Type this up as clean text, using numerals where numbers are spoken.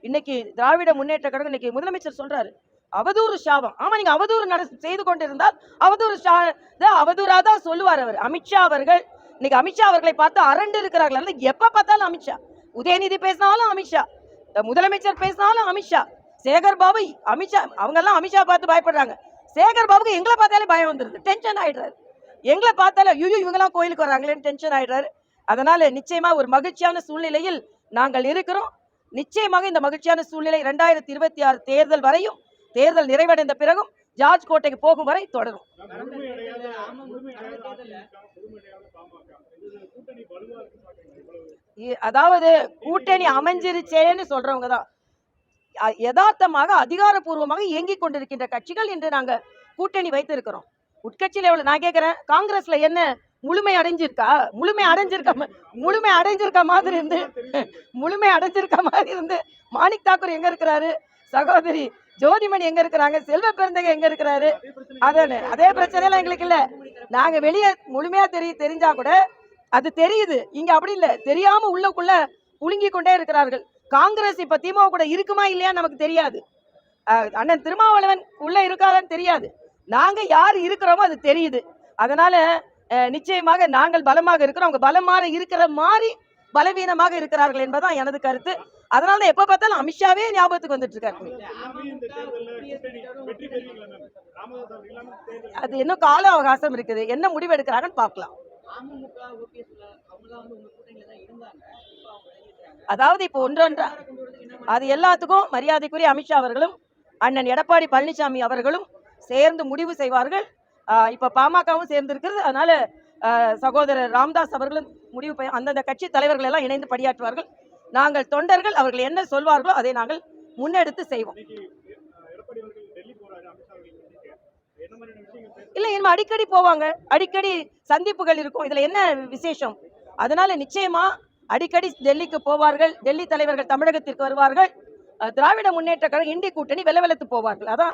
இன்னைக்கு திராவிட முன்னேற்ற கழகம் இன்னைக்கு முதலமைச்சர் சொல்றாரு அவதூறு சாபம். ஆமா, நீங்க அவதூறு செய்து கொண்டிருந்தால் அவதூறா தான் சொல்லுவார் அவர். அமித்ஷா அவர்கள் இன்னைக்கு அமித்ஷா அவர்களை பார்த்து அரண்டு இருக்கிறார்கள். எப்ப பார்த்தாலும் அமித்ஷா, உதயநிதி பேசினாலும் அமித்ஷா, முதலமைச்சர் பேசினாலும் அமித்ஷா, சேகர் பாபு அமித்ஷா, அவங்க எல்லாம் அமித்ஷா பார்த்து பயப்படுறாங்க. சேகர் பாபுக்கு எங்களை பார்த்தாலே பயம் வந்துருது, டென்ஷன் ஆயிடுறாரு. எங்களை பார்த்தாலே ஐயோ இவங்கெல்லாம் கோயிலுக்கு வர்றாங்களேன்னு டென்ஷன் ஆயிடுறாரு. அதனால நிச்சயமா ஒரு மகிழ்ச்சியான சூழ்நிலையில் நாங்கள் இருக்கிறோம். நிச்சயமாக இந்த மகிழ்ச்சியான சூழ்நிலை 2026 தேர்தல் வரையும், தேர்தல் நிறைவடைந்த பிறகும் ஜார்ஜ் கோட்டைக்கு போகும் வரை தொடரும். அதாவது கூட்டணி அமைஞ்சிருச்சேன்னு சொல்றவங்க தான் யதார்த்தமாக அதிகாரப்பூர்வமாக இயங்கிக் கொண்டிருக்கின்ற கட்சிகள் இன்று நாங்க கூட்டணி வைத்திருக்கிறோம். உட்கட்சி லெவலில் நான் கேட்கிறேன், காங்கிரஸ்ல என்ன முழுமை அடைஞ்சிருக்கா? முழுமை அடைஞ்சிருக்க மாதிரி இருந்து மாணிக் தாக்கூர் எங்க இருக்கிறாரு, சகோதரி ஜோதிமணி எங்க இருக்கிறாங்க, செல்வ பெருந்தகை எங்க இருக்கிறாரு? அதே பிரச்சனை எல்லாம் எங்களுக்கு இல்ல. நாங்க வெளியே முழுமையா தெரிஞ்சா கூட அது தெரியுது. இங்க அப்படி இல்ல, தெரியாம உள்ளுக்குள்ள புழுங்கி கொண்டே இருக்கிறார்கள். காங்கிரஸ் இப்ப திமுக கூட இருக்குமா இல்லையா நமக்கு தெரியாது. அண்ணன் திருமாவளவன் உள்ள இருக்காதான்னு தெரியாது. நாங்க யார் இருக்கிறோமோ அது தெரியுது. அதனால நிச்சயமாக நாங்கள் பலமாக இருக்கிறோம், அவங்க பலமாக இருக்கிற மாதிரி பலவீனமாக இருக்கிறார்கள் என்பதுதான் எனது கருத்து. அதனால எப்ப பார்த்தாலும் அமித்ஷாவே ஞாபகத்துக்கு வந்துட்டு இருக்காரு. அது இன்னும் கால அவகாசம் இருக்குது, என்ன முடிவு எடுக்கிறாங்கன்னு பார்க்கலாம். அதாவது இப்போ ஒன்றொன்றா அது எல்லாத்துக்கும் மரியாதைக்குரிய அமித்ஷா அவர்களும் அண்ணன் எடப்பாடி பழனிசாமி அவர்களும் சேர்ந்து முடிவு செய்வார்கள். இப்ப பாமகவும் சேர்ந்து இருக்கிறது. அதனால சகோதரர் ராம்தாஸ் அவர்களும் முடிவு, அந்தந்த கட்சி தலைவர்கள் எல்லாம் இணைந்து பணியாற்றுவார்கள். நாங்கள் தொண்டர்கள் அவர்கள் என்ன சொல்வார்களோ அதை நாங்கள் முன்னெடுத்து செய்வோம். இல்ல, இனிமே அடிக்கடி போவாங்க, அடிக்கடி சந்திப்புகள் இருக்கும். இதுல என்ன விசேஷம்? அதனால நிச்சயமா அடிக்கடி டெல்லிக்கு போவார்கள். டெல்லி தலைவர்கள் தமிழகத்திற்கு வருவார்கள். திராவிட முன்னேற்ற கழகம் இண்டி கூட்டணி வெள்ளவெளத்து போவார்கள். அதான்